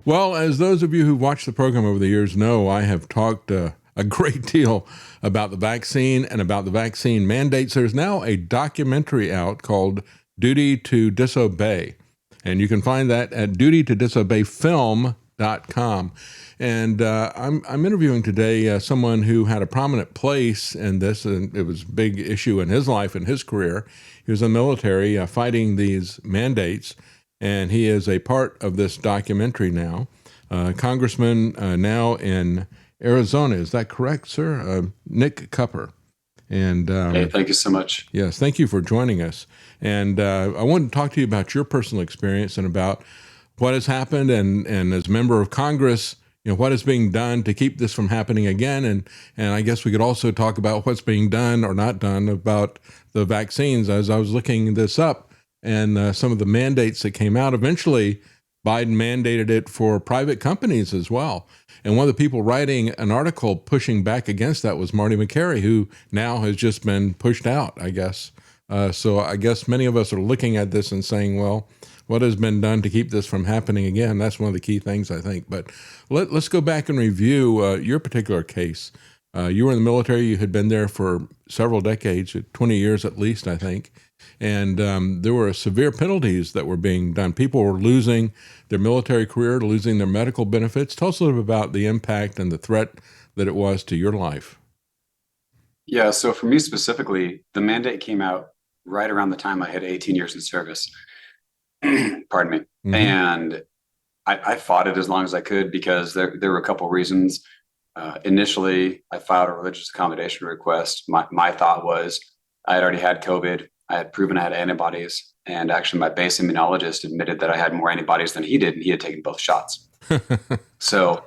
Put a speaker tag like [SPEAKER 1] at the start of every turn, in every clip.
[SPEAKER 1] Well, as those of you who've watched the program over the years know, I have talked a great deal about the vaccine and about the vaccine mandates. There's now a documentary out called Duty to Disobey, and you can find that at dutytodisobeyfilm.com. And I'm interviewing today someone who had a prominent place in this, and it was a big issue in his life and his career. He was in the military fighting these mandates, and he is a part of this documentary now. Congressman now in Arizona, is that correct, sir? Nick Cupper. And
[SPEAKER 2] hey, thank you so much.
[SPEAKER 1] Yes, thank you for joining us. And I wanted to talk to you about your personal experience and about what has happened, and as a member of Congress, what is being done to keep this from happening again. And I guess we could also talk about what's being done or not done about the vaccines. As I was looking this up, and some of the mandates that came out, eventually Biden mandated it for private companies as well. And one of the people writing an article pushing back against that was Marty McCary, who now has just been pushed out, I guess. So I guess many of us are looking at this and saying, well, what has been done to keep this from happening again? That's one of the key things, I think. But let's go back and review your particular case. You were in the military. You had been there for several decades, 20 years at least, I think. And there were severe penalties that were being done. People were losing their military career, losing their medical benefits. Tell us a little bit about the impact and the threat that it was to your life.
[SPEAKER 2] Yeah, so for me specifically, the mandate came out right around the time I had 18 years in service. Pardon me. Mm-hmm. And I fought it as long as I could because there were a couple reasons. Initially, I filed a religious accommodation request. My thought was I had already had COVID. I had proven I had antibodies, and actually my base immunologist admitted that I had more antibodies than he did, and he had taken both shots. So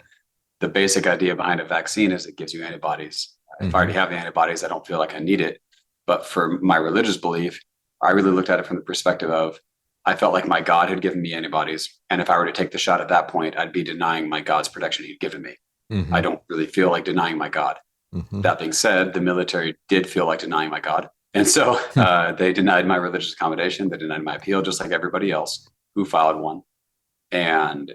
[SPEAKER 2] the basic idea behind a vaccine is it gives you antibodies. If I already have the antibodies, I don't feel like I need it. But for my religious belief, I really looked at it from the perspective of I felt like my God had given me antibodies, and if I were to take the shot at that point, I'd be denying my God's protection he'd given me. Mm-hmm. I don't really feel like denying my God. Mm-hmm. That being said, the military did feel like denying my God. And so they denied my religious accommodation. They denied my appeal, just like everybody else who filed one. And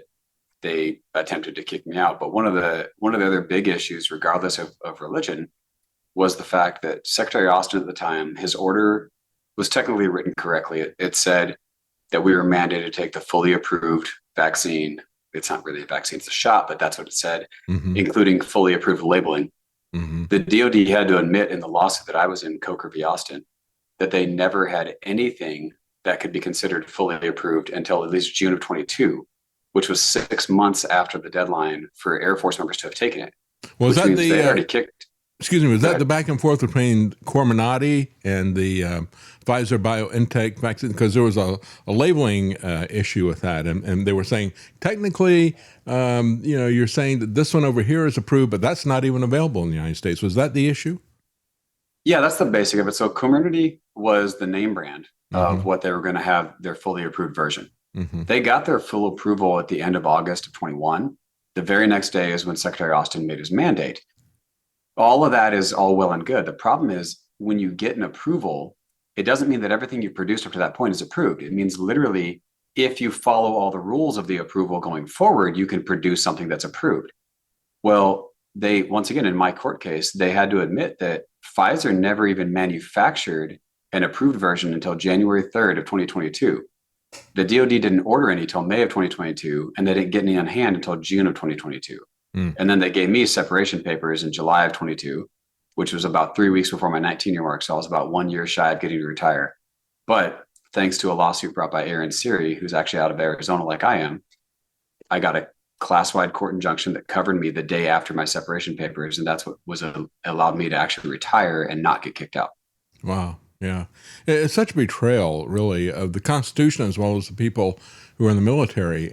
[SPEAKER 2] they attempted to kick me out. But one of the other big issues, regardless of religion, was the fact that Secretary Austin at the time, his order was technically written correctly. It said that we were mandated to take the fully approved vaccine. It's not really a vaccine, it's a shot, but that's what it said, mm-hmm. including fully approved labeling. Mm-hmm. The DOD had to admit in the lawsuit that I was in, Coker v. Austin, that they never had anything that could be considered fully approved until at least June of 22, which was 6 months after the deadline for Air Force members to have taken it.
[SPEAKER 1] Was that
[SPEAKER 2] they already kicked?
[SPEAKER 1] Excuse me, was that the back and forth between Corminati and the Pfizer BioNTech vaccine? Because there was a labeling issue with that, and they were saying technically, you're saying that this one over here is approved, but that's not even available in the United States. Was that the issue?
[SPEAKER 2] Yeah, that's the basic of it. So Comirnaty was the name brand of what they were going to have their fully approved version. Mm-hmm. They got their full approval at the end of August of 21. The very next day is when Secretary Austin made his mandate. All of that is all well and good. The problem is when you get an approval, it doesn't mean that everything you've produced up to that point is approved. It means literally, if you follow all the rules of the approval going forward, you can produce something that's approved. Well, they, once again, in my court case, they had to admit that Pfizer never even manufactured an approved version until January 3rd of 2022. The DOD didn't order any until May of 2022, and they didn't get any on hand until June of 2022. And then they gave me separation papers in July of 22, which was about 3 weeks before my 19-year mark. So I was about 1 year shy of getting to retire. But thanks to a lawsuit brought by Aaron Siri, who's actually out of Arizona like I am, I got a class-wide court injunction that covered me the day after my separation papers. And that's what allowed me to actually retire and not get kicked out.
[SPEAKER 1] Wow. Yeah. It's such a betrayal, really, of the Constitution as well as the people who are in the military.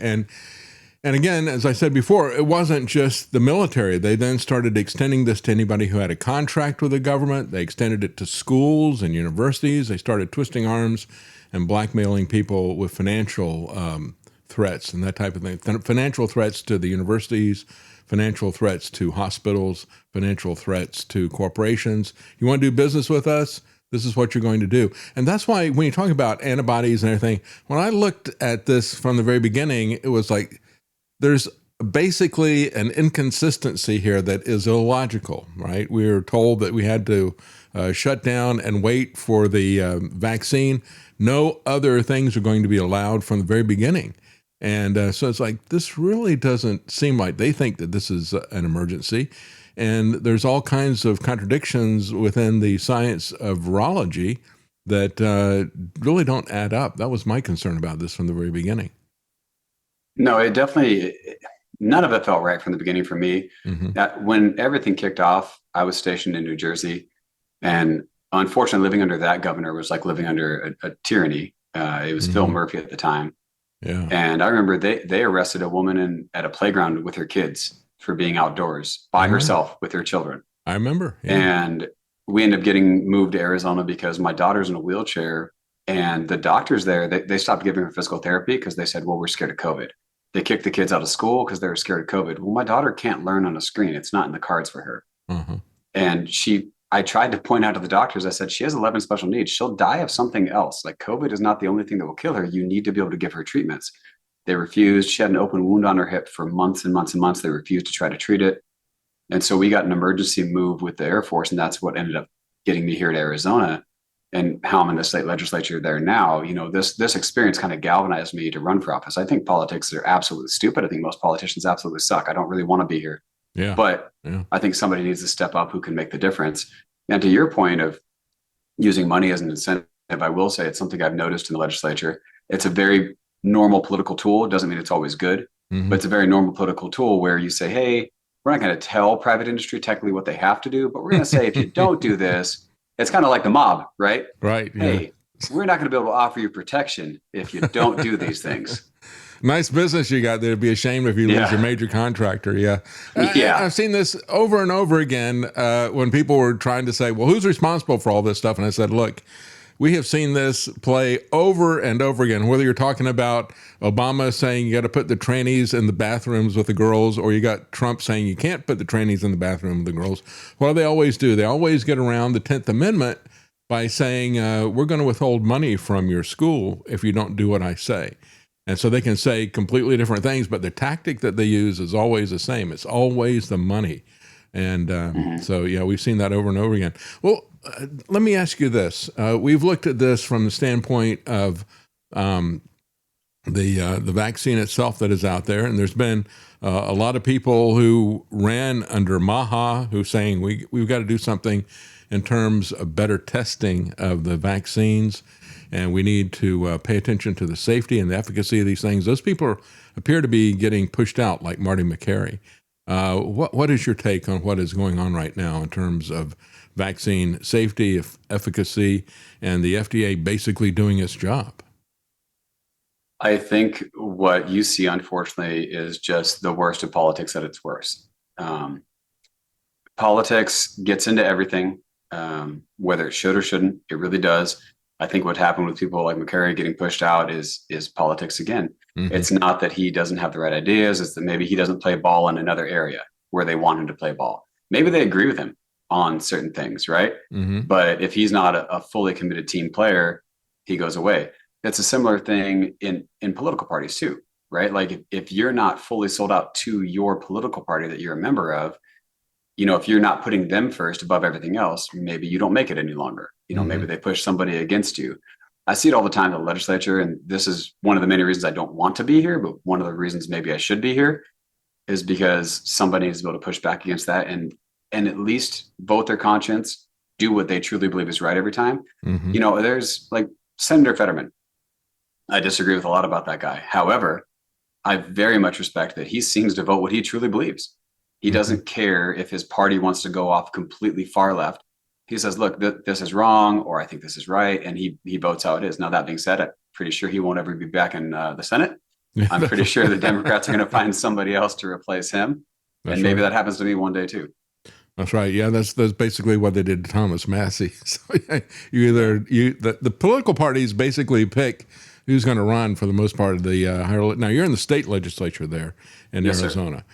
[SPEAKER 1] And again, as I said before, it wasn't just the military. They then started extending this to anybody who had a contract with the government. They extended it to schools and universities. They started twisting arms and blackmailing people with financial threats and that type of thing. Financial threats to the universities, financial threats to hospitals, financial threats to corporations. You want to do business with us? This is what you're going to do. And that's why when you talk about antibodies and everything, when I looked at this from the very beginning, it was like, there's basically an inconsistency here that is illogical, right? We were told that we had to shut down and wait for the vaccine. No other things are going to be allowed from the very beginning. And so it's like, this really doesn't seem like they think that this is an emergency. And there's all kinds of contradictions within the science of virology that really don't add up. That was my concern about this from the very beginning.
[SPEAKER 2] No, it definitely, none of it felt right from the beginning for me. When everything kicked off, I was stationed in New Jersey. And unfortunately, living under that governor was like living under a tyranny. It was Phil Murphy at the time.
[SPEAKER 1] Yeah.
[SPEAKER 2] And I remember they arrested a woman at a playground with her kids for being outdoors by herself with her children.
[SPEAKER 1] I remember. Yeah.
[SPEAKER 2] And we ended up getting moved to Arizona because my daughter's in a wheelchair, and the doctors there, they stopped giving her physical therapy because they said, well, we're scared of COVID. They kicked the kids out of school because they were scared of COVID. Well, my daughter can't learn on a screen. It's not in the cards for her. And I tried to point out to the doctors, I said, she has 11 special needs. She'll die of something else. Like, COVID is not the only thing that will kill her. You need to be able to give her treatments. They refused. She had an open wound on her hip for months and months and months. They refused to try to treat it. And so we got an emergency move with the Air Force, and that's what ended up getting me here to Arizona. And how I'm in the state legislature there now, you know, this experience kind of galvanized me to run for office. I think politics are absolutely stupid. I think most politicians absolutely suck. I don't really want to be here.
[SPEAKER 1] Yeah.
[SPEAKER 2] But I think somebody needs to step up who can make the difference. And to your point of using money as an incentive, I will say it's something I've noticed in the legislature. It's a very normal political tool. It doesn't mean it's always good, but it's a very normal political tool where you say, hey, we're not going to tell private industry technically what they have to do, but we're going to say, if you don't do this, it's kind of like the mob, right?
[SPEAKER 1] Right.
[SPEAKER 2] Hey, we're not going to be able to offer you protection if you don't do these things.
[SPEAKER 1] Nice business you got there. It'd be a shame if you lose your major contractor. Yeah. I've seen this over and over again when people were trying to say, well, who's responsible for all this stuff? And I said, look, we have seen this play over and over again, whether you're talking about Obama saying you got to put the trannies in the bathrooms with the girls, or you got Trump saying you can't put the trannies in the bathroom with the girls. What do they always do? They always get around the 10th Amendment by saying, we're going to withhold money from your school if you don't do what I say. And so they can say completely different things, but the tactic that they use is always the same. It's always the money. And so, yeah, we've seen that over and over again. Well, let me ask you this. We've looked at this from the standpoint of the vaccine itself that is out there. And there's been a lot of people who ran under MAHA who saying we've got to do something in terms of better testing of the vaccines. And we need to pay attention to the safety and the efficacy of these things. Those people appear to be getting pushed out, like Marty McCary. What is your take on what is going on right now in terms of vaccine safety, efficacy, and the FDA basically doing its job?
[SPEAKER 2] I think what you see, unfortunately, is just the worst of politics at its worst. Politics gets into everything, whether it should or shouldn't. It really does. I think what happened with people like McCary getting pushed out is politics again. It's not that he doesn't have the right ideas. It's that maybe he doesn't play ball in another area where they want him to play ball. Maybe they agree with him on certain things, right? But if he's not a fully committed team player, he goes away. It's a similar thing in political parties too, right? Like if you're not fully sold out to your political party that you're a member of, you know, if you're not putting them first above everything else, maybe you don't make it any longer. You know, maybe they push somebody against you. I see it all the time in the legislature, and this is one of the many reasons I don't want to be here, but one of the reasons maybe I should be here is because somebody needs to be able to push back against that and at least vote their conscience, do what they truly believe is right every time. You know, there's like Senator Fetterman. I disagree with a lot about that guy. However, I very much respect that he seems to vote what he truly believes. He doesn't care if his party wants to go off completely far left. He says, look, this is wrong, or I think this is right. And he votes how it is. Now, that being said, I'm pretty sure he won't ever be back in the Senate. I'm pretty sure the Democrats are going to find somebody else to replace him. That's and maybe that happens to me one day too.
[SPEAKER 1] That's right. Yeah, that's basically what they did to Thomas Massey. So yeah, the political parties basically pick who's going to run for the most part of the higher. Now, you're in the state legislature there in Arizona.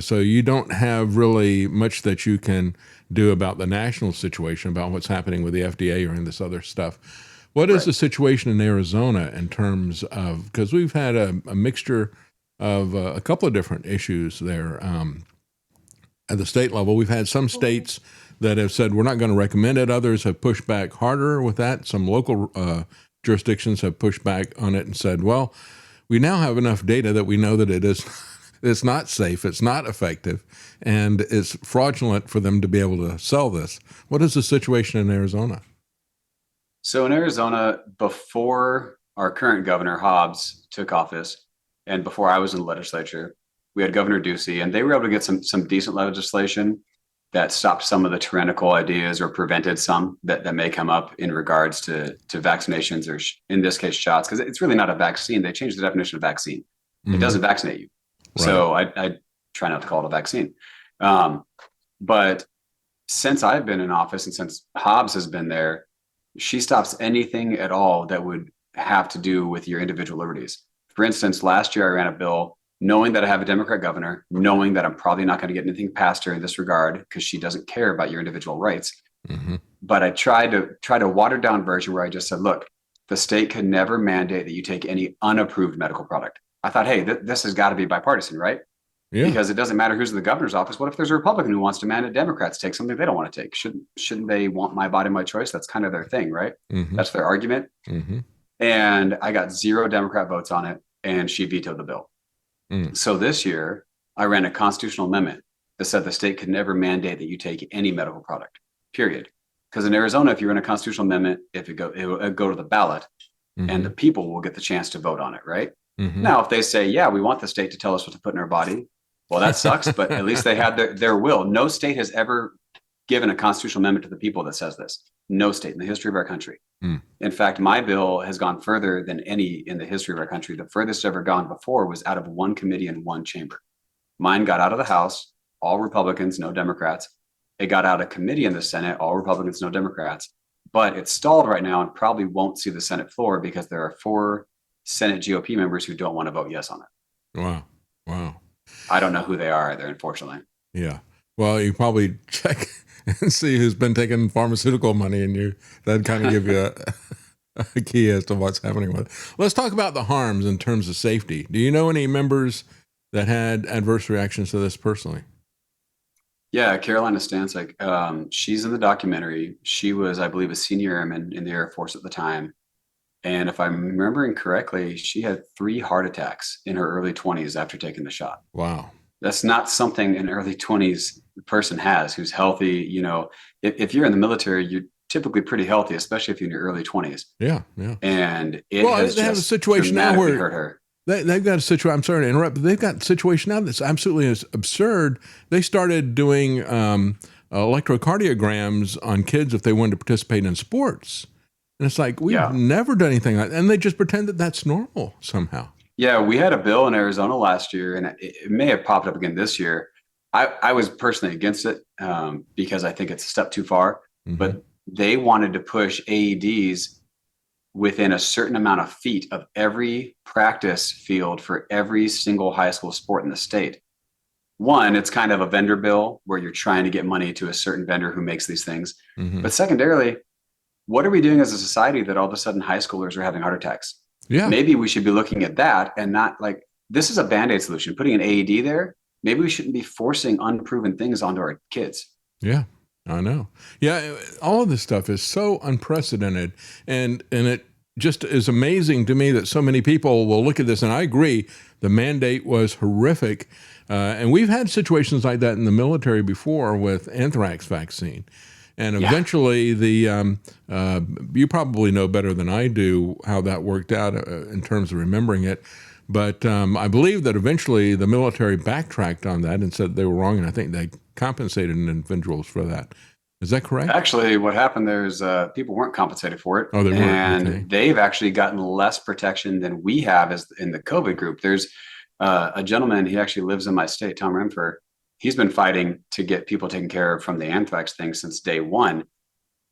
[SPEAKER 1] So you don't have really much that you can do about the national situation, about what's happening with the FDA or in this other stuff. What is the situation in Arizona in terms of, because we've had a mixture of a couple of different issues there. At the state level, we've had some states that have said we're not going to recommend it. Others have pushed back harder with that. Some local jurisdictions have pushed back on it and said, well, we now have enough data that we know that it's not safe, it's not effective, and it's fraudulent for them to be able to sell this. What is the situation in Arizona?
[SPEAKER 2] So in Arizona, before our current governor, Hobbs, took office, and before I was in the legislature, we had Governor Ducey, and they were able to get some decent legislation that stopped some of the tyrannical ideas or prevented some that may come up in regards to vaccinations or, in this case, shots, because it's really not a vaccine. They changed the definition of vaccine. It doesn't vaccinate you. Right. So I try not to call it a vaccine. But since I've been in office and since Hobbs has been there, she stops anything at all that would have to do with your individual liberties. For instance, last year I ran a bill knowing that I have a Democrat governor, knowing that I'm probably not going to get anything past her in this regard because she doesn't care about your individual rights. But I tried to watered down version where I just said, look, the state could never mandate that you take any unapproved medical product. I thought, hey, this has got to be bipartisan, right? Yeah. Because it doesn't matter who's in the governor's office. What if there's a Republican who wants to mandate Democrats take something they don't want to take? Shouldn't they want my body, my choice? That's kind of their thing, right? That's their argument. And I got 0 Democrat votes on it, and she vetoed the bill. So this year, I ran a constitutional amendment that said the state could never mandate that you take any medical product, period. Because in Arizona, if you run a constitutional amendment, it will go to the ballot, and the people will get the chance to vote on it, right? Now, if they say, yeah, we want the state to tell us what to put in our body, well, that sucks, but at least they had their will. No state has ever given a constitutional amendment to the people that says this. No state in the history of our country. In fact, my bill has gone further than any in the history of our country. The furthest ever gone before was out of one committee in one chamber. Mine got out of the House, all Republicans, no Democrats. It got out of committee in the Senate, all Republicans, no Democrats. But it's stalled right now and probably won't see the Senate floor because there are 4 Senate GOP members who don't want to vote yes on it.
[SPEAKER 1] Wow.
[SPEAKER 2] I don't know who they are either, unfortunately.
[SPEAKER 1] Yeah. Well, you probably check and see who's been taking pharmaceutical money, and that'd kind of give you a key as to what's happening with it. Let's talk about the harms in terms of safety. Do you know any members that had adverse reactions to this personally?
[SPEAKER 2] Yeah, Carolina Stancic. She's in the documentary. She was, I believe, a senior airman in the Air Force at the time. And if I'm remembering correctly, she had 3 heart attacks in her early 20s after taking the shot.
[SPEAKER 1] Wow.
[SPEAKER 2] That's not something an early 20s person has who's healthy. You know, if you're in the military, you're typically pretty healthy, especially if you're in your early 20s.
[SPEAKER 1] Yeah.
[SPEAKER 2] And
[SPEAKER 1] they have a situation now where
[SPEAKER 2] hurt her.
[SPEAKER 1] They've got a situation. I'm sorry to interrupt, but they've got a situation now that's absolutely absurd. They started doing electrocardiograms on kids if they wanted to participate in sports. And it's like, we've never done anything like that. And they just pretend that that's normal somehow. Yeah,
[SPEAKER 2] we had a bill in Arizona last year, and it may have popped up again this year. I was personally against it because I think it's a step too far. But they wanted to push AEDs within a certain amount of feet of every practice field for every single high school sport in the state. One, it's kind of a vendor bill where you're trying to get money to a certain vendor who makes these things. But secondarily, what are we doing as a society that all of a sudden high schoolers are having heart attacks? Yeah. Maybe we should be looking at that and not like, this is a Band-Aid solution. Putting an AED there, maybe we shouldn't be forcing unproven things onto our kids.
[SPEAKER 1] Yeah, I know. Yeah, all of this stuff is so unprecedented. And it just is amazing to me that so many people will look at this. And I agree, the mandate was horrific. And we've had situations like that in the military before with anthrax vaccine. And eventually, you probably know better than I do how that worked out in terms of remembering it. But I believe that eventually the military backtracked on that and said they were wrong, and I think they compensated individuals for that. Is that correct?
[SPEAKER 2] Actually, what happened there is people weren't compensated for it.
[SPEAKER 1] Oh, they weren't.
[SPEAKER 2] And
[SPEAKER 1] okay.
[SPEAKER 2] They've actually gotten less protection than we have as in the COVID group. There's a gentleman, he actually lives in my state, Tom Remfer. He's been fighting to get people taken care of from the anthrax thing since day one.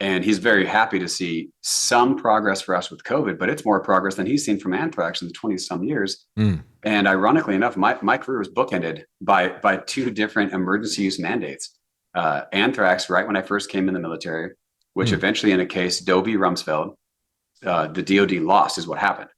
[SPEAKER 2] And he's very happy to see some progress for us with COVID, but it's more progress than he's seen from anthrax in the 20 some years. And ironically enough, my career was bookended by 2 different emergency use mandates. Anthrax, right when I first came in the military, which eventually in a case, Doe v. Rumsfeld, the DOD lost is what happened.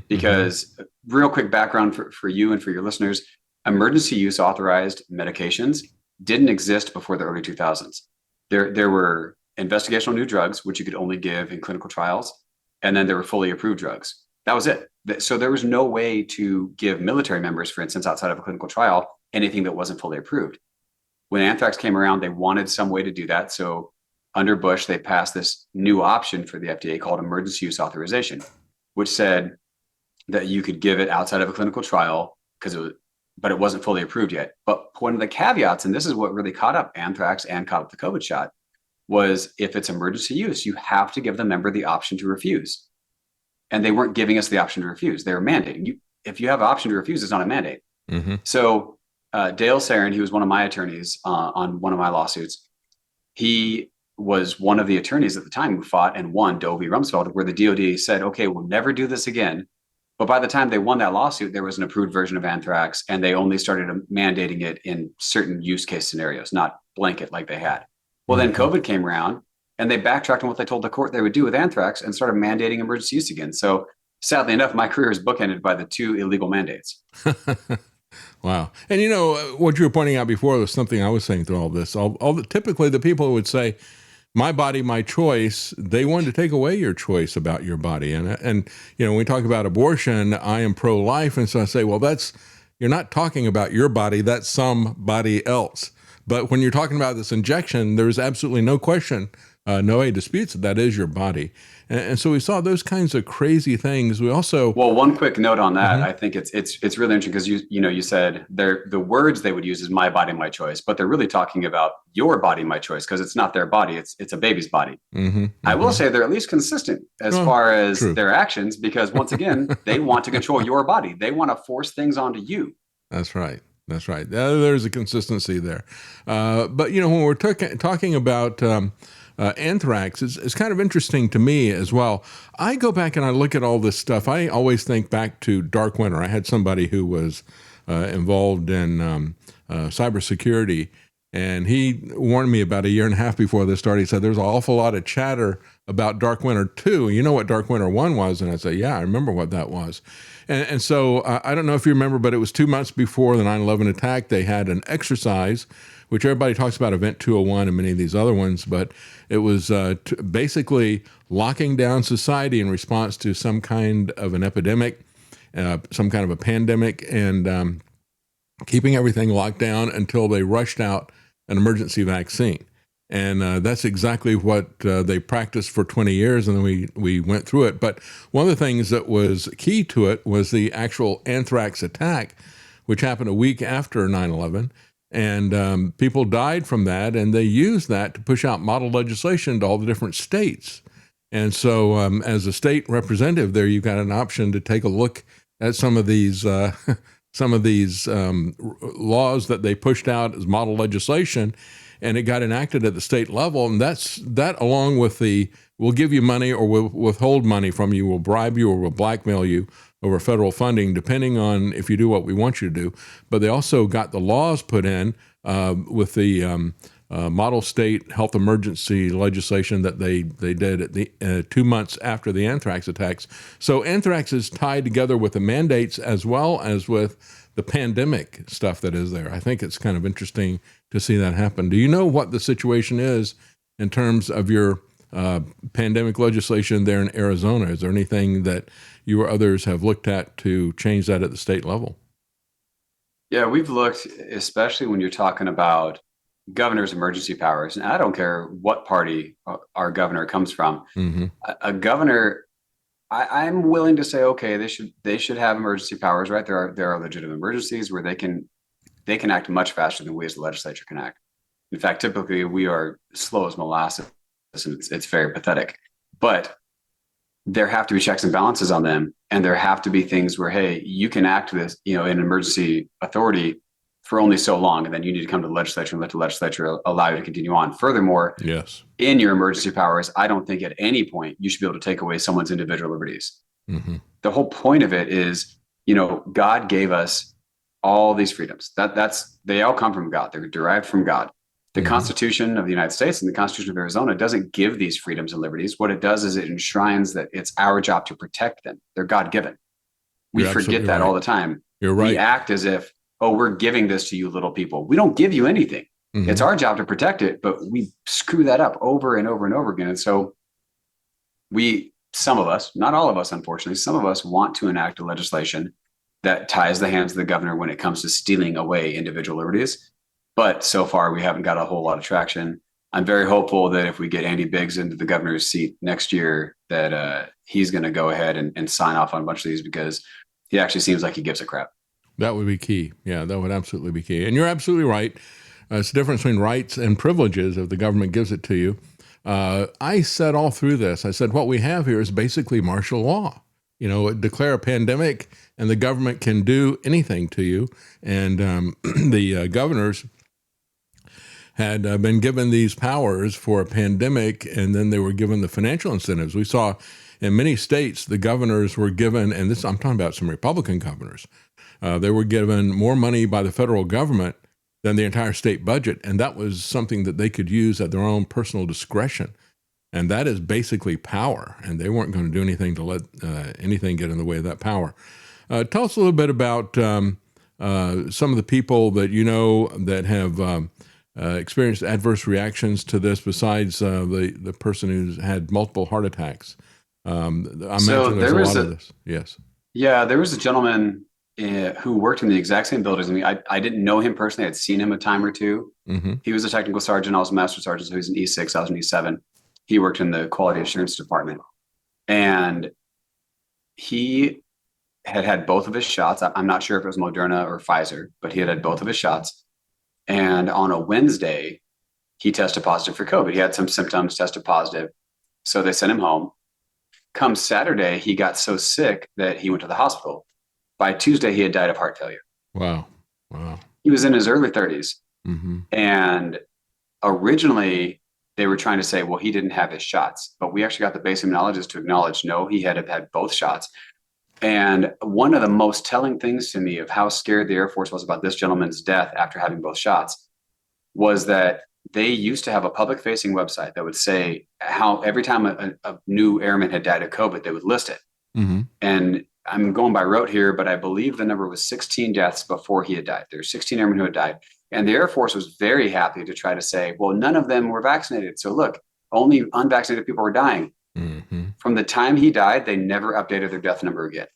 [SPEAKER 2] Because real quick background for you and for your listeners, emergency use authorized medications didn't exist before the early 2000s. There were investigational new drugs, which you could only give in clinical trials. And then there were fully approved drugs. That was it. So there was no way to give military members, for instance, outside of a clinical trial, anything that wasn't fully approved. When anthrax came around, they wanted some way to do that. So under Bush, they passed this new option for the FDA called emergency use authorization, which said that you could give it outside of a clinical trial but it wasn't fully approved yet. But one of the caveats, and this is what really caught up anthrax and caught up the COVID shot, was if it's emergency use, you have to give the member the option to refuse. And they weren't giving us the option to refuse. They were mandating you. If you have an option to refuse, it's not a mandate. So Dale Sarin, he was one of my attorneys on one of my lawsuits. He was one of the attorneys at the time who fought and won Doe v. Rumsfeld, where the DOD said, okay, we'll never do this again. But by the time they won that lawsuit, there was an approved version of anthrax, and they only started mandating it in certain use case scenarios, not blanket like they had. Well, then COVID came around, and they backtracked on what they told the court they would do with anthrax and started mandating emergency use again. So sadly enough, my career is bookended by the two illegal mandates.
[SPEAKER 1] Wow. And what you were pointing out before was something I was saying through all this. Typically the people would say, my body, my choice. They wanted to take away your choice about your body. And when we talk about abortion, I am pro-life. And so I say, well, you're not talking about your body. That's somebody else. But when you're talking about this injection, there's absolutely no question, no disputes that is your body. And so we saw those kinds of crazy things. We also
[SPEAKER 2] one quick note on that. I think it's really interesting because you said the words they would use is my body, my choice, but they're really talking about your body, my choice, because it's not their body, it's a baby's body. I will say they're at least consistent as far as their actions, because once again, they want to control your body. They want to force things onto you.
[SPEAKER 1] That's right. There's a consistency there. But when we're talking about anthrax, it's kind of interesting to me as well. I go back and I look at all this stuff. I always think back to Dark Winter. I had somebody who was involved in cybersecurity, and he warned me about a year and a half before this started. He said, there's an awful lot of chatter about Dark Winter 2. You know what Dark Winter 1 was? And I said, yeah, I remember what that was. And so I don't know if you remember, but it was 2 months before the 9/11 attack. They had an exercise, which everybody talks about Event 201 and many of these other ones, but it was basically locking down society in response to some kind of an epidemic, some kind of a pandemic, and keeping everything locked down until they rushed out an emergency vaccine. And that's exactly what they practiced for 20 years, and then we went through it. But one of the things that was key to it was the actual anthrax attack, which happened a week after 9/11. And people died from that, and they used that to push out model legislation to all the different states. And so as a state representative there, you've got an option to take a look at some of these laws that they pushed out as model legislation, and it got enacted at the state level. And that along with we'll give you money or we'll withhold money from you, we'll bribe you or we'll blackmail you over federal funding, depending on if you do what we want you to do. But they also got the laws put in with the model state health emergency legislation that they did at the 2 months after the anthrax attacks. So anthrax is tied together with the mandates as well as with the pandemic stuff that is there. I think it's kind of interesting to see that happen. Do you know what the situation is in terms of your pandemic legislation there in Arizona? Is there anything that you or others have looked at to change that at the state level?
[SPEAKER 2] Yeah, we've looked, especially when you're talking about governor's emergency powers. And I don't care what party our governor comes from. A governor, I'm willing to say, okay, they should have emergency powers, right? There are legitimate emergencies where they can act much faster than we as the legislature can act. In fact, typically we are slow as molasses, and it's very pathetic. But there have to be checks and balances on them, and there have to be things where, hey, you can act this, in emergency authority for only so long, and then you need to come to the legislature and let the legislature allow you to continue on. Furthermore,
[SPEAKER 1] yes,
[SPEAKER 2] in your emergency powers, I don't think at any point you should be able to take away someone's individual liberties. The whole point of it is, God gave us all these freedoms. They all come from God. They're derived from God. The Constitution of the United States and the Constitution of Arizona doesn't give these freedoms and liberties. What it does is it enshrines that it's our job to protect them. They're God-given. We
[SPEAKER 1] You're
[SPEAKER 2] forget
[SPEAKER 1] absolutely
[SPEAKER 2] that
[SPEAKER 1] right.
[SPEAKER 2] all the time.
[SPEAKER 1] You're
[SPEAKER 2] We
[SPEAKER 1] right.
[SPEAKER 2] act as if, oh, we're giving this to you little people. We don't give you anything. It's
[SPEAKER 1] Mm-hmm.
[SPEAKER 2] our job to protect it, but we screw that up over and over and over again. And so some of us, not all of us, unfortunately, some of us want to enact a legislation that ties the hands of the governor when it comes to stealing away individual liberties. But so far, we haven't got a whole lot of traction. I'm very hopeful that if we get Andy Biggs into the governor's seat next year, that he's going to go ahead and sign off on a bunch of these, because he actually seems like he gives a crap.
[SPEAKER 1] That would be key. Yeah, that would absolutely be key. And you're absolutely right. It's the difference between rights and privileges if the government gives it to you. I said all through this, I said, what we have here is basically martial law. Declare a pandemic and the government can do anything to you. And the governors had been given these powers for a pandemic, and then they were given the financial incentives. We saw in many states the governors were given, and this I'm talking about some Republican governors, they were given more money by the federal government than the entire state budget, and that was something that they could use at their own personal discretion. And that is basically power, and they weren't going to do anything to let anything get in the way of that power. Tell us a little bit about some of the people that you know that have experienced adverse reactions to this, besides the person who's had multiple heart attacks. I imagine there's a lot of this. Yes.
[SPEAKER 2] Yeah, there was a gentleman who worked in the exact same building as me. I didn't know him personally. I'd seen him a time or two.
[SPEAKER 1] Mm-hmm.
[SPEAKER 2] He was a technical sergeant. I was a master sergeant, so he was an E6. I was an E7. He worked in the quality assurance department, and he had both of his shots. I'm not sure if it was Moderna or Pfizer, but he had both of his shots. And on a Wednesday, he tested positive for COVID. He had some symptoms, tested positive. So they sent him home. Come Saturday, he got so sick that he went to the hospital. By Tuesday, he had died of heart failure.
[SPEAKER 1] Wow.
[SPEAKER 2] He was in his early 30s.
[SPEAKER 1] Mm-hmm.
[SPEAKER 2] And originally, they were trying to say, well, he didn't have his shots. But we actually got the base immunologist to acknowledge, no, he had both shots. And one of the most telling things to me of how scared the Air Force was about this gentleman's death after having both shots was that they used to have a public-facing website that would say how every time a new airman had died of COVID, they would list it.
[SPEAKER 1] Mm-hmm.
[SPEAKER 2] And I'm going by rote here, but I believe the number was 16 deaths before he had died. There were 16 airmen who had died. And the Air Force was very happy to try to say, well, none of them were vaccinated. So look, only unvaccinated people were dying.
[SPEAKER 1] Mm-hmm.
[SPEAKER 2] From the time he died, they never updated their death number again.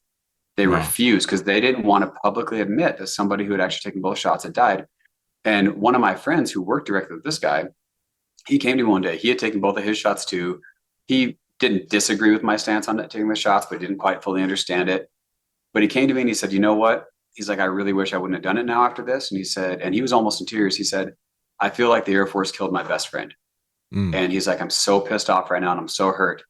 [SPEAKER 2] They refused because they didn't want to publicly admit that somebody who had actually taken both shots had died. And one of my friends who worked directly with this guy, he came to me one day. He had taken both of his shots too. He didn't disagree with my stance on taking the shots, but didn't quite fully understand it. But he came to me and he said, you know what? He's like, I really wish I wouldn't have done it now after this. And he said, and he was almost in tears. He said, I feel like the Air Force killed my best friend. And he's like, I'm so pissed off right now and I'm so hurt.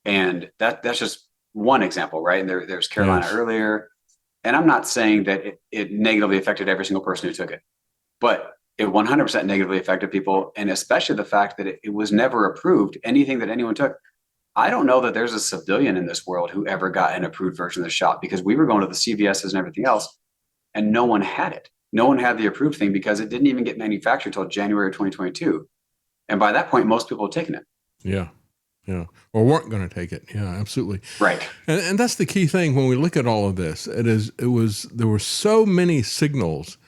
[SPEAKER 2] And that's just one example, right? And there's Carolina earlier. And I'm not saying that it negatively affected every single person who took it, but it 100% negatively affected people. And especially the fact that it was never approved, anything that anyone took. I don't know that there's a civilian in this world who ever got an approved version of the shot, because we were going to the CVSs and everything else, and no one had it. No one had the approved thing because it didn't even get manufactured until January of 2022. And by that point, most people had taken it.
[SPEAKER 1] Yeah. Or weren't going to take it. Yeah, absolutely.
[SPEAKER 2] Right.
[SPEAKER 1] And that's the key thing when we look at all of this. There were so many signals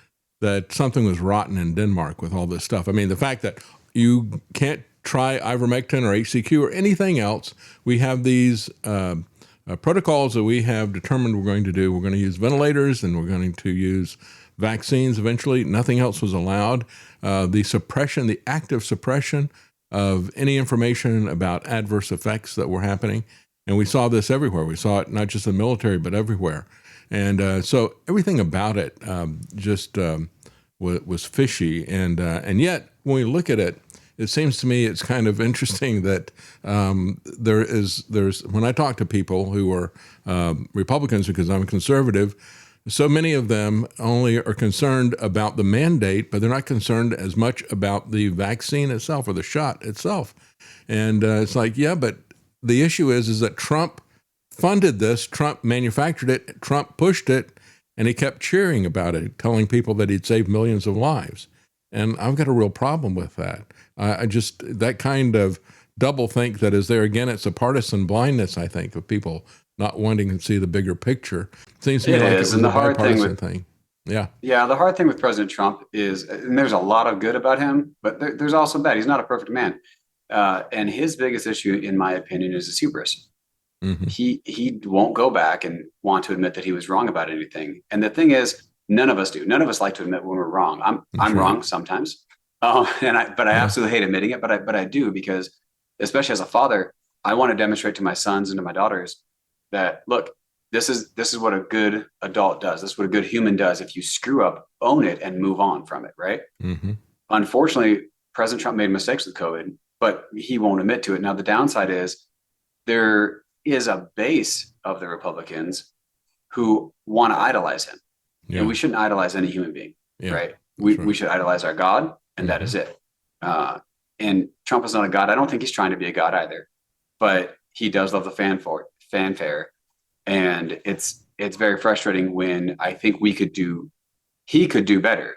[SPEAKER 1] that something was rotten in Denmark with all this stuff. I mean, the fact that you can't try ivermectin or HCQ or anything else. We have these protocols that we have determined we're going to do. We're going to use ventilators and we're going to use vaccines eventually. Nothing else was allowed. The active suppression of any information about adverse effects that were happening. And we saw this everywhere. We saw it not just in the military, but everywhere. And so everything about it was fishy. And yet, when we look at it, it seems to me it's kind of interesting that there's when I talk to people who are Republicans, because I'm a conservative, so many of them only are concerned about the mandate, but they're not concerned as much about the vaccine itself or the shot itself. And it's like, yeah, but the issue is that Trump funded this, Trump manufactured it, Trump pushed it, and he kept cheering about it, telling people that he'd saved millions of lives. And I've got a real problem with that. That kind of double think that is there. Again, it's a partisan blindness, I think, of people not wanting to see the bigger picture. Seems to me
[SPEAKER 2] It
[SPEAKER 1] like it
[SPEAKER 2] is.
[SPEAKER 1] was
[SPEAKER 2] And
[SPEAKER 1] a
[SPEAKER 2] the hard thing
[SPEAKER 1] bipartisan
[SPEAKER 2] with,
[SPEAKER 1] thing. Yeah.
[SPEAKER 2] yeah, the hard thing with President Trump is, and there's a lot of good about him, but there's also bad. He's not a perfect man. And his biggest issue, in my opinion, is his hubris.
[SPEAKER 1] Mm-hmm.
[SPEAKER 2] He won't go back and want to admit that he was wrong about anything. And the thing is, none of us do. None of us like to admit when we're wrong.
[SPEAKER 1] That's
[SPEAKER 2] I'm
[SPEAKER 1] right.
[SPEAKER 2] wrong sometimes, but I
[SPEAKER 1] Yeah.
[SPEAKER 2] absolutely hate admitting it. But I do, because, especially as a father, I want to demonstrate to my sons and to my daughters that, look, this is what a good adult does. This is what a good human does. If you screw up, own it and move on from it. Right.
[SPEAKER 1] Mm-hmm.
[SPEAKER 2] Unfortunately, President Trump made mistakes with COVID, but he won't admit to it. Now, the downside is there is a base of the Republicans who want to idolize him.
[SPEAKER 1] Yeah.
[SPEAKER 2] And we shouldn't idolize any human being,
[SPEAKER 1] Yeah.
[SPEAKER 2] right? We
[SPEAKER 1] right.
[SPEAKER 2] should idolize our God, and that is it. And Trump is not a god. I don't think he's trying to be a god either, but he does love the fanfare. And it's very frustrating when I think he could do better.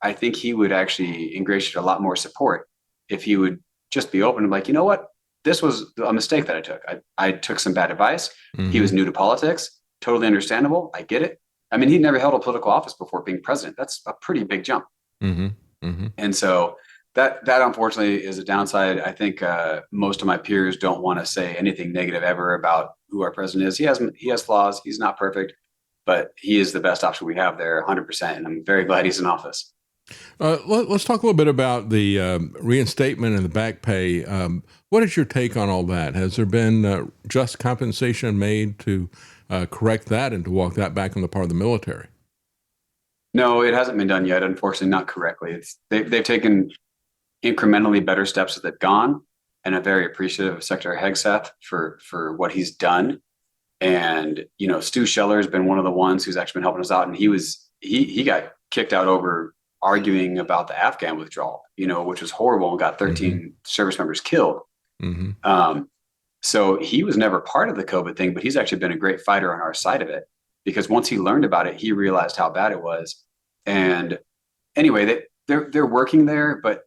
[SPEAKER 2] I think he would actually ingratiate a lot more support if he would just be open and like, you know what? This was a mistake that I took. I took some bad advice.
[SPEAKER 1] Mm-hmm.
[SPEAKER 2] He was new to politics. Totally understandable. I get it. I mean, he'd never held a political office before being president. That's a pretty big jump.
[SPEAKER 1] Mm-hmm. Mm-hmm.
[SPEAKER 2] And so that unfortunately is a downside. I think most of my peers don't want to say anything negative ever about who our president is. He has flaws. He's not perfect, but he is the best option we have there, 100%. And I'm very glad he's in office.
[SPEAKER 1] Let's talk a little bit about the reinstatement and the back pay. What is your take on all that? Has there been just compensation made to correct that and to walk that back on the part of the military?
[SPEAKER 2] No, it hasn't been done yet. Unfortunately, not correctly. They've taken incrementally better steps as they've gone, and I'm very appreciative of Secretary Hegseth for what he's done. And Stu Scheller has been one of the ones who's actually been helping us out, and he got kicked out over arguing about the Afghan withdrawal, which was horrible, and got 13
[SPEAKER 1] mm-hmm.
[SPEAKER 2] service members killed.
[SPEAKER 1] Mm-hmm.
[SPEAKER 2] So he was never part of the COVID thing, but he's actually been a great fighter on our side of it, because once he learned about it, he realized how bad it was. And anyway, they're working there, but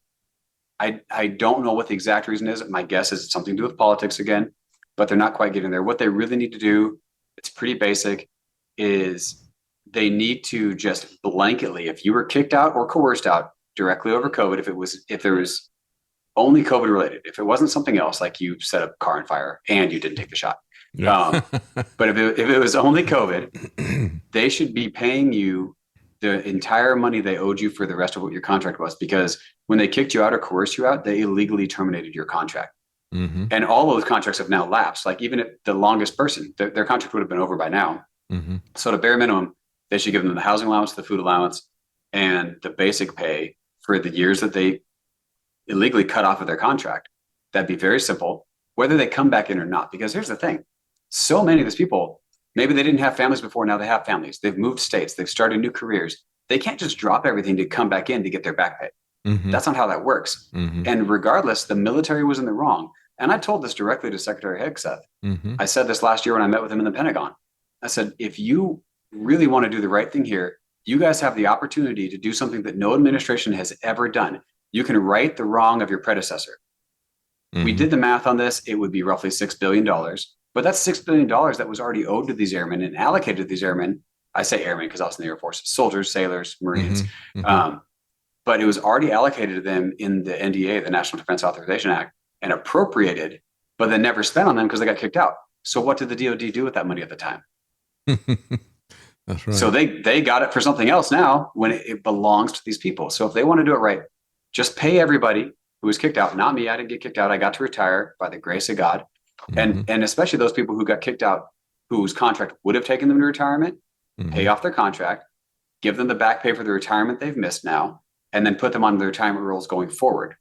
[SPEAKER 2] I don't know what the exact reason is. My guess is it's something to do with politics again, but they're not quite getting there. What they really need to do, it's pretty basic, is they need to just blanketly, if you were kicked out or coerced out directly over COVID, if there was only COVID related, if it wasn't something else, like you set a car on fire and you didn't take the shot. Yeah. But if it was only COVID, they should be paying you the entire money they owed you for the rest of what your contract was, because when they kicked you out or coerced you out, they illegally terminated your contract.
[SPEAKER 1] Mm-hmm.
[SPEAKER 2] And all of those contracts have now lapsed. Like, even if the longest person, their contract would have been over by now.
[SPEAKER 1] Mm-hmm.
[SPEAKER 2] So, at a bare minimum, they should give them the housing allowance, the food allowance, and the basic pay for the years that they illegally cut off of their contract. That'd be very simple, whether they come back in or not. Because here's the thing. So many of these people, maybe they didn't have families before, now they have families. They've moved states. They've started new careers. They can't just drop everything to come back in to get their back pay.
[SPEAKER 1] Mm-hmm.
[SPEAKER 2] That's not how that works.
[SPEAKER 1] Mm-hmm.
[SPEAKER 2] And regardless, the military was in the wrong. And I told this directly to Secretary Hegseth.
[SPEAKER 1] Mm-hmm.
[SPEAKER 2] I said this last year when I met with him in the Pentagon. I said, if you really want to do the right thing here, you guys have the opportunity to do something that no administration has ever done. You can right the wrong of your predecessor. Mm-hmm. We did the math on this. It would be roughly $6 billion. But that's $6 billion that was already owed to these airmen and allocated to these airmen. I say airmen because I was in the Air Force, soldiers, sailors, Marines.
[SPEAKER 1] Mm-hmm. Mm-hmm.
[SPEAKER 2] But it was already allocated to them in the NDA, the National Defense Authorization Act, and appropriated, but then never spent on them because they got kicked out. So what did the DoD do with that money at the time?
[SPEAKER 1] That's right.
[SPEAKER 2] So they got it for something else now when it belongs to these people. So if they want to do it right, just pay everybody who was kicked out. Not me. I didn't get kicked out. I got to retire by the grace of God. Mm-hmm. And especially those people who got kicked out, whose contract would have taken them to retirement, mm-hmm. pay off their contract, give them the back pay for the retirement they've missed now, and then put them on the retirement rolls going forward.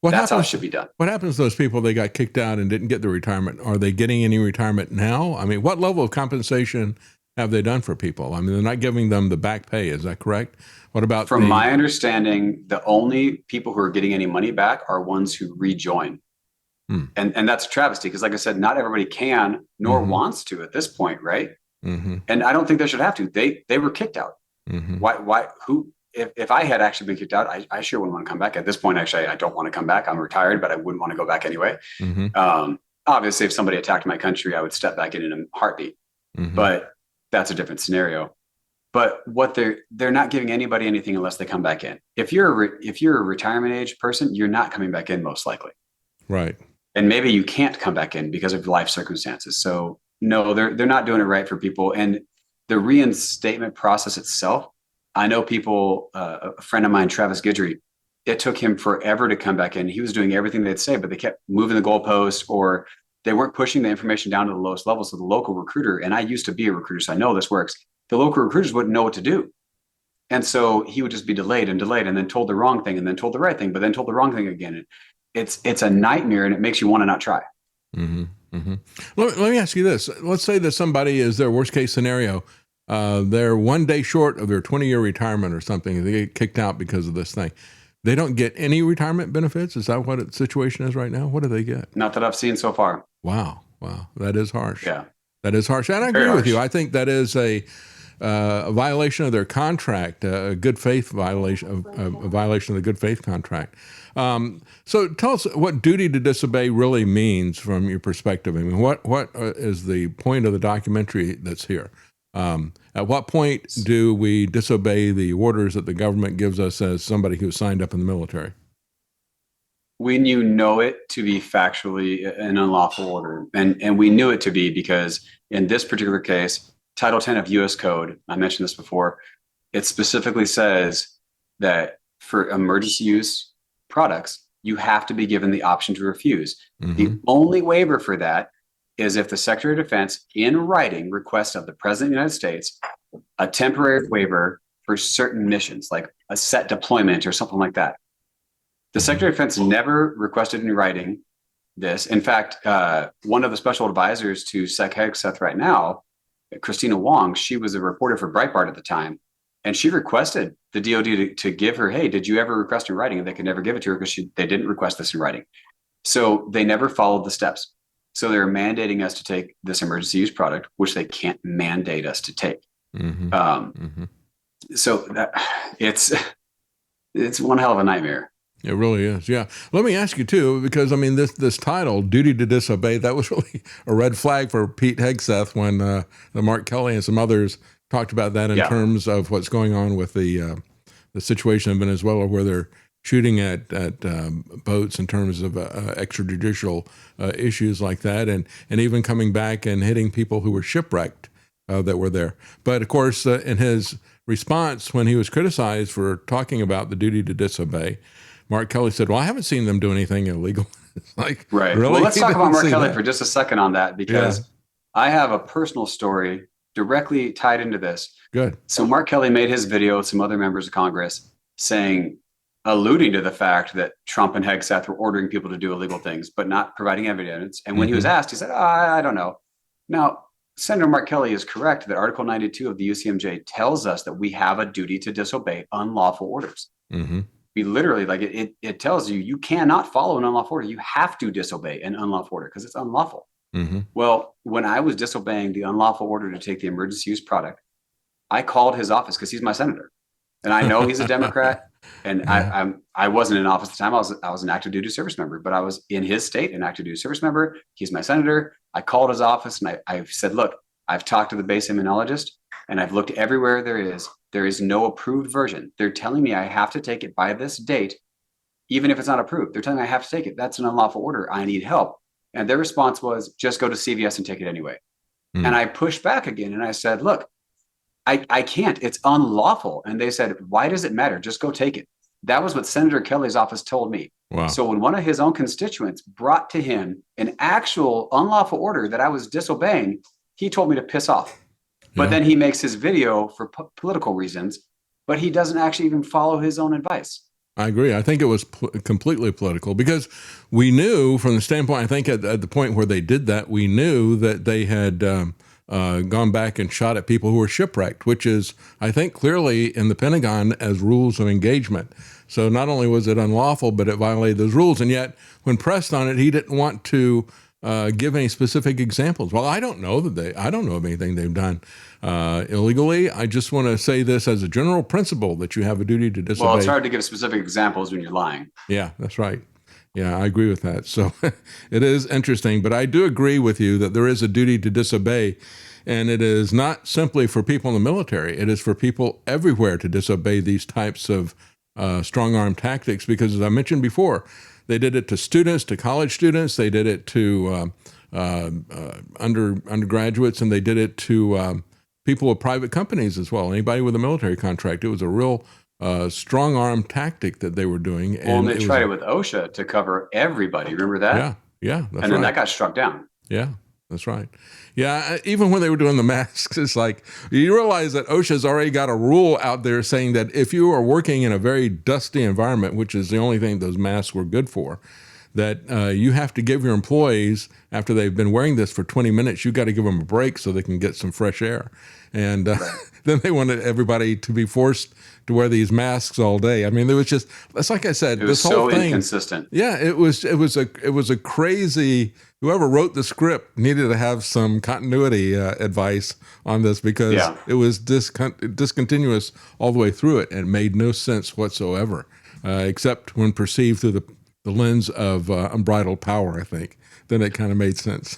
[SPEAKER 2] That's how it should be done.
[SPEAKER 1] What happens to those people that got kicked out and didn't get the retirement? Are they getting any retirement now? I mean, what level of compensation have they done for people? I mean, they're not giving them the back pay. Is that correct? What about
[SPEAKER 2] From my understanding, the only people who are getting any money back are ones who rejoin. And that's a travesty because, like I said, not everybody can nor mm-hmm. wants to at this point, right? Mm-hmm. And I don't think they should have to. They were kicked out. Mm-hmm. Why? Who? If I had actually been kicked out, I sure wouldn't want to come back. At this point, actually, I don't want to come back. I'm retired, but I wouldn't want to go back anyway. Mm-hmm. obviously, if somebody attacked my country, I would step back in a heartbeat. But that's a different scenario. But what they're not giving anybody anything unless they come back in. If you're a retirement age person, you're not coming back in most likely.
[SPEAKER 1] Right.
[SPEAKER 2] And maybe you can't come back in because of life circumstances. So no, they're not doing it right for people. And the reinstatement process itself, I know people, a friend of mine, Travis Guidry, it took him forever to come back in. He was doing everything they'd say, but they kept moving the goalposts, or they weren't pushing the information down to the lowest level. So the local recruiter, and I used to be a recruiter, so I know this works. The local recruiters wouldn't know what to do. And so he would just be delayed and then told the wrong thing and then told the right thing, but then told the wrong thing again. It's a nightmare, and it makes you want to not try.
[SPEAKER 1] Let me ask you this. Let's say that somebody is their worst case scenario. They're 1 day short of their 20-year retirement or something. They get kicked out because of this thing. They don't get any retirement benefits? Is that what the situation is right now? What do they get?
[SPEAKER 2] Not that I've seen so far.
[SPEAKER 1] Wow. That is harsh.
[SPEAKER 2] Yeah.
[SPEAKER 1] That is harsh. And I agree with you. I think that is a violation of their contract, a good faith violation, a violation of the good faith contract. So tell us what duty to disobey really means from your perspective. I mean, what is the point of the documentary that's here? At what point do we disobey the orders that the government gives us as somebody who signed up in the military?
[SPEAKER 2] When you know it to be factually an unlawful order. And we knew it to be because in this particular case, Title 10 of U.S. Code, I mentioned this before, it specifically says that for emergency use products, you have to be given the option to refuse. The only waiver for that is if the Secretary of Defense, in writing, requests of the President of the United States a temporary waiver for certain missions, like a set deployment or something like that. The Secretary of Defense never requested in writing this. In fact, one of the special advisors to Sec Hegseth right now, Christina Wong, she was a reporter for Breitbart at the time, and she requested the DoD to give her, hey, did you ever request in writing? And they could never give it to her because they didn't request this in writing. So they never followed the steps. So they're mandating us to take this emergency use product, which they can't mandate us to take. So that, it's one hell of a nightmare.
[SPEAKER 1] It really is. Yeah. Let me ask you too, because I mean, this title, Duty to Disobey, that was really a red flag for Pete Hegseth when the Mark Kelly and some others talked about that in terms of what's going on with the situation in Venezuela, where they're shooting at boats in terms of extrajudicial issues like that, and even coming back and hitting people who were shipwrecked that were there. But of course, in his response, when he was criticized for talking about the duty to disobey, Mark Kelly said, well, I haven't seen them do anything illegal. It's like,
[SPEAKER 2] right.
[SPEAKER 1] Really?
[SPEAKER 2] Well, let's talk about Mark Kelly for just a second on that, because I have a personal story directly tied into this.
[SPEAKER 1] Good.
[SPEAKER 2] So Mark Kelly made his video with some other members of Congress alluding to the fact that Trump and Hegseth were ordering people to do illegal things, but not providing evidence. And when he was asked, he said, I don't know. Now, Senator Mark Kelly is correct that Article 92 of the UCMJ tells us that we have a duty to disobey unlawful orders. We literally, like it tells you cannot follow an unlawful order. You have to disobey an unlawful order because it's unlawful. Well, when I was disobeying the unlawful order to take the emergency use product, I called his office because he's my senator, and I know he's a Democrat. And I wasn't in office at the time. I was an active duty service member, but I was in his state, an active duty service member. He's my senator. I called his office and I said, look, I've talked to the base immunologist and I've looked everywhere there is no approved version. They're telling me I have to take it by this date, even if it's not approved. They're telling me I have to take it. That's an unlawful order. I need help. And their response was, just go to CVS and take it anyway. And I pushed back again and I said, look, I can't. It's unlawful. And they said, why does it matter? Just go take it. That was what Senator Kelly's office told me.
[SPEAKER 1] Wow. So
[SPEAKER 2] when one of his own constituents brought to him an actual unlawful order that I was disobeying, he told me to piss off. But then he makes his video for political reasons, but he doesn't actually even follow his own advice.
[SPEAKER 1] I agree. I think it was completely political because we knew from the standpoint, I think at the point where they did that, we knew that they had gone back and shot at people who were shipwrecked, which is, I think, clearly in the Pentagon as rules of engagement. So not only was it unlawful, but it violated those rules. And yet, when pressed on it, he didn't want to give any specific examples. Well, I don't know of anything they've done illegally. I just want to say this as a general principle that you have a duty to disobey.
[SPEAKER 2] Well, it's hard to give specific examples when you're lying.
[SPEAKER 1] Yeah, that's right. Yeah, I agree with that. So it is interesting, but I do agree with you that there is a duty to disobey. And it is not simply for people in the military. It is for people everywhere to disobey these types of strong arm tactics, because as I mentioned before, they did it to students, to college students, they did it to undergraduates, and they did it to people with private companies as well. Anybody with a military contract. It was a real strong arm tactic that they were doing.
[SPEAKER 2] Well, and they
[SPEAKER 1] it
[SPEAKER 2] tried it with OSHA to cover everybody. Remember that?
[SPEAKER 1] Yeah, that's
[SPEAKER 2] and then
[SPEAKER 1] right.
[SPEAKER 2] that got struck down.
[SPEAKER 1] Yeah, that's right. Yeah, even when they were doing the masks, it's like you realize that OSHA's already got a rule out there saying that if you are working in a very dusty environment, which is the only thing those masks were good for, that you have to give your employees, after they've been wearing this for 20 minutes, you got to give them a break so they can get some fresh air. And then they wanted everybody to be forced to wear these masks all day. I mean, it was just, it's like I said,
[SPEAKER 2] It was
[SPEAKER 1] this whole
[SPEAKER 2] so
[SPEAKER 1] thing,
[SPEAKER 2] inconsistent.
[SPEAKER 1] Yeah, it was a crazy. Whoever wrote the script needed to have some continuity advice on this, because it was discontinuous all the way through it, and it made no sense whatsoever, except when perceived through the lens of unbridled power, I think. Then it kind of made sense.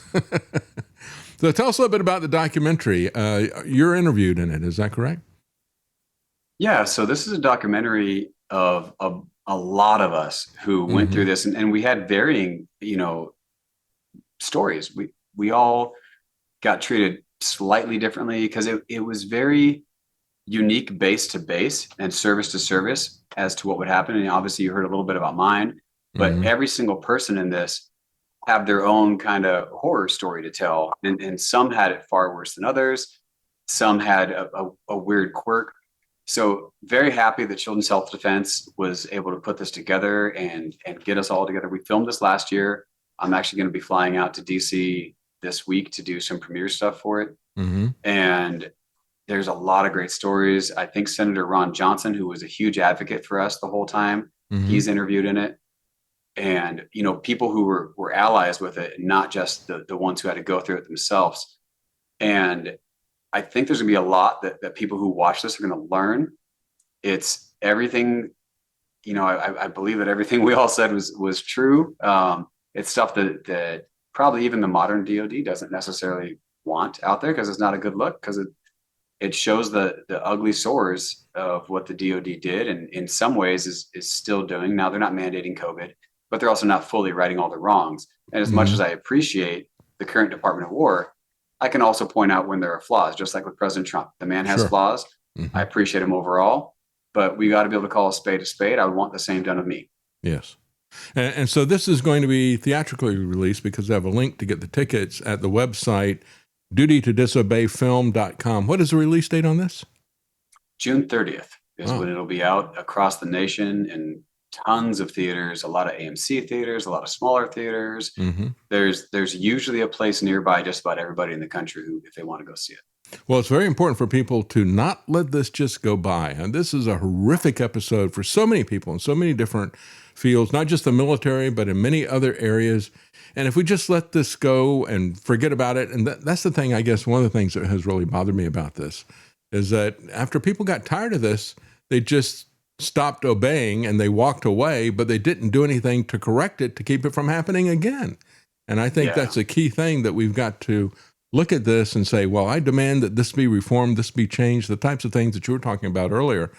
[SPEAKER 1] So tell us a little bit about the documentary. You're interviewed in it, is that correct?
[SPEAKER 2] Yeah, so this is a documentary of a lot of us who went through this, and we had varying, stories. We all got treated slightly differently, because it was very unique, base to base and service to service, as to what would happen. And obviously you heard a little bit about mine, but every single person in this have their own kind of horror story to tell. And some had it far worse than others. Some had a weird quirk. So very happy that Children's Health Defense was able to put this together and get us all together. We filmed this last year. I'm actually going to be flying out to DC this week to do some premiere stuff for it. And there's a lot of great stories. I think Senator Ron Johnson, who was a huge advocate for us the whole time, he's interviewed in it. And, people who were allies with it, not just the ones who had to go through it themselves. And I think there's gonna be a lot that people who watch this are gonna learn. It's everything, I believe that everything we all said was true. It's stuff that probably even the modern DoD doesn't necessarily want out there, because it's not a good look, because it shows the ugly sores of what the DoD did, and in some ways is still doing. Now, they're not mandating COVID, but they're also not fully righting all the wrongs. And as much as I appreciate the current Department of War, I can also point out when there are flaws, just like with President Trump. The man has flaws. I appreciate him overall, but we got to be able to call a spade a spade. I would want the same done of me.
[SPEAKER 1] Yes. And so this is going to be theatrically released, because I have a link to get the tickets at the website, dutytodisobeyfilm.com. What is the release date on this? June
[SPEAKER 2] 30th is when it'll be out across the nation, and tons of theaters, a lot of AMC theaters, a lot of smaller theaters. There's usually a place nearby just about everybody in the country who, if they want to go see it.
[SPEAKER 1] Well, it's very important for people to not let this just go by. And this is a horrific episode for so many people in so many different fields, not just the military, but in many other areas. And if we just let this go and forget about it, and that's the thing, I guess, one of the things that has really bothered me about this is that after people got tired of this, they just stopped obeying and they walked away, but they didn't do anything to correct it, to keep it from happening again. And I think that's a key thing, that we've got to look at this and say, well, I demand that this be reformed, this be changed, the types of things that you were talking about earlier.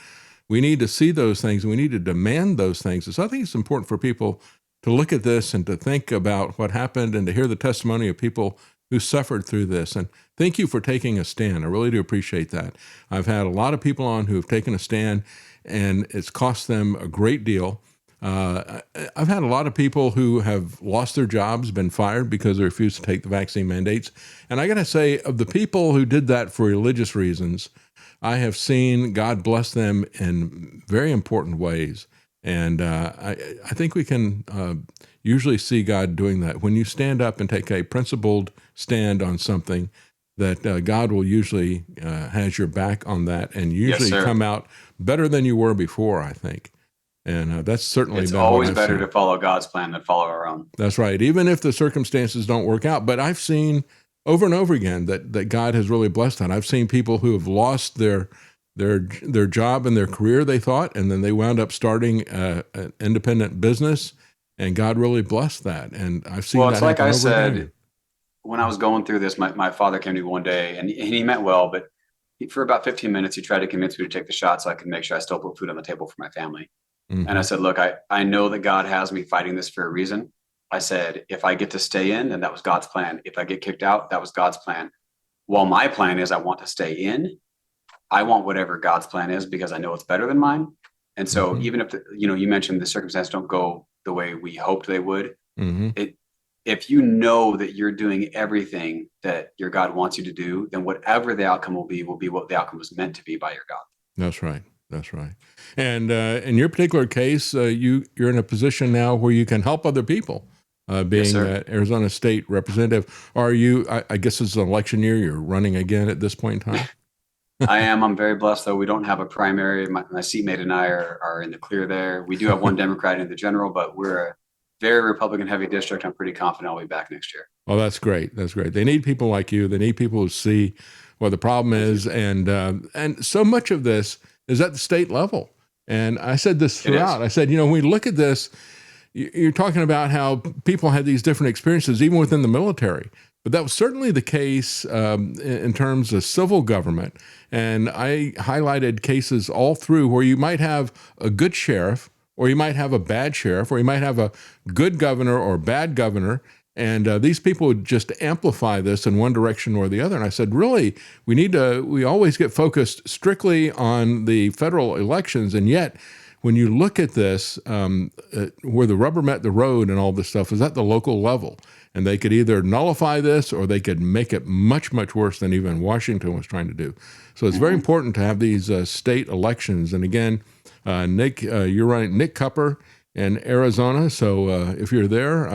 [SPEAKER 1] We need to see those things, and we need to demand those things. So I think it's important for people to look at this and to think about what happened, and to hear the testimony of people who suffered through this. And thank you for taking a stand. I really do appreciate that. I've had a lot of people on who have taken a stand, and it's cost them a great deal. I've had a lot of people who have lost their jobs, been fired because they refused to take the vaccine mandates. And I got to say, of the people who did that for religious reasons, I have seen God bless them in very important ways. And I think we can usually see God doing that. When you stand up and take a principled stand on something, that God will usually has your back on that, and usually come out better than you were before, I think. And that's certainly
[SPEAKER 2] it's
[SPEAKER 1] been
[SPEAKER 2] always better to follow God's plan than follow our own.
[SPEAKER 1] That's right. Even if the circumstances don't work out. But I've seen over and over again that God has really blessed that. I've seen people who have lost their job and their career, they thought, and then they wound up starting an independent business, And God really blessed that. And I've seen
[SPEAKER 2] Well,
[SPEAKER 1] that
[SPEAKER 2] it's like
[SPEAKER 1] happen
[SPEAKER 2] I
[SPEAKER 1] over
[SPEAKER 2] said,
[SPEAKER 1] again.
[SPEAKER 2] when I was going through this, my father came to me one day and he meant well, but for about 15 minutes, he tried to convince me to take the shot so I could make sure I still put food on the table for my family. And I
[SPEAKER 1] Mm-hmm.
[SPEAKER 2] said, look, I know that God has me fighting this for a reason. I said, if I get to stay in, then that was God's plan. If I get kicked out, that was God's plan. While my plan is I want to stay in, I want whatever God's plan is because I know it's better than mine. And so
[SPEAKER 1] Mm-hmm.
[SPEAKER 2] even if you mentioned the circumstances don't go the way we hoped they would,
[SPEAKER 1] Mm-hmm.
[SPEAKER 2] it if you know that you're doing everything that your God wants you to do, then whatever the outcome will be what the outcome was meant to be by your God.
[SPEAKER 1] That's right. That's right. And in your particular case, you're in a position now where you can help other people.
[SPEAKER 2] Yes,
[SPEAKER 1] Being
[SPEAKER 2] sir.
[SPEAKER 1] Arizona State Representative, are you? I guess it's an election year. You're running again at this point in time.
[SPEAKER 2] I am. I'm very blessed, though. We don't have a primary. My seatmate and I are in the clear there. We do have one Democrat in the general, but we're a very Republican heavy district. I'm pretty confident I'll be back next year.
[SPEAKER 1] Oh, that's great. That's great. They need people like you. They need people who see what the problem
[SPEAKER 2] Thank
[SPEAKER 1] is,
[SPEAKER 2] you.
[SPEAKER 1] and so much of this is at the state level. And I said this
[SPEAKER 2] It is.
[SPEAKER 1] throughout. I said, when we look at this, you're talking about how people had these different experiences, even within the military. But that was certainly the case in terms of civil government. And I highlighted cases all through where you might have a good sheriff, or you might have a bad sheriff, or you might have a good governor or bad governor. And these people would just amplify this in one direction or the other. And I said, really, we always get focused strictly on the federal elections. And yet, when you look at this, where the rubber met the road and all this stuff is at the local level. And they could either nullify this or they could make it much, much worse than even Washington was trying to do. So it's very important to have these state elections. And again, Nick, you're running Nick Cupper in Arizona. So if you're there,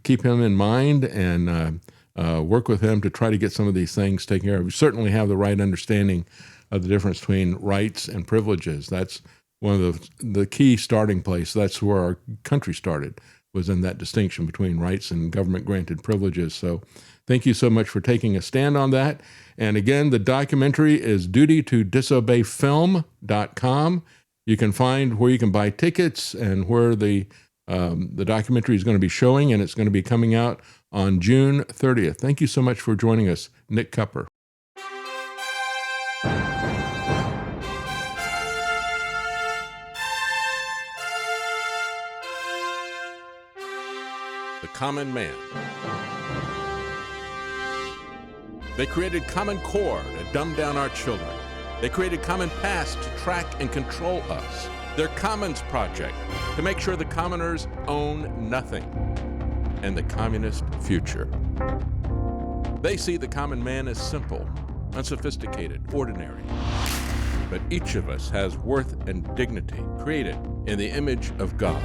[SPEAKER 1] keep him in mind and work with him to try to get some of these things taken care of. You certainly have the right understanding of the difference between rights and privileges. That's one of the key starting place. That's where our country started, was in that distinction between rights and government-granted privileges. So thank you so much for taking a stand on that. And again, the documentary is dutytodisobeyfilm.com. You can find where you can buy tickets and where the documentary is going to be showing, and it's going to be coming out on June 30th. Thank you so much for joining us, Nick Cupper. The common man. They created Common Core to dumb down our children. They created Common Pass to track and control us. Their Commons Project to make sure the commoners own nothing. And the communist future. They see the common man as simple, unsophisticated, ordinary. But each of us has worth and dignity, created in the image of God.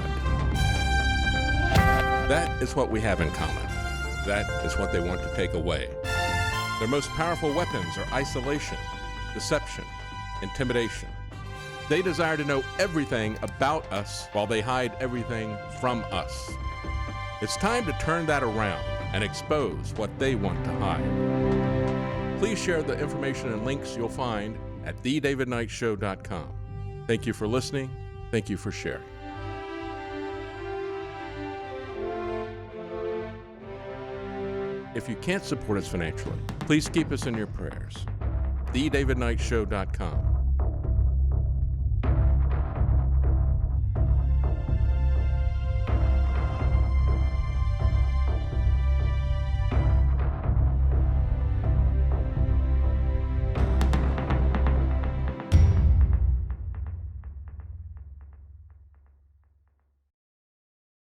[SPEAKER 1] That is what we have in common. That is what they want to take away. Their most powerful weapons are isolation, deception, intimidation. They desire to know everything about us while they hide everything from us. It's time to turn that around and expose what they want to hide. Please share the information and links you'll find at davidknightshow.com. Thank you for listening. Thank you for sharing. If you can't support us financially, please keep us in your prayers. davidknightshow.com.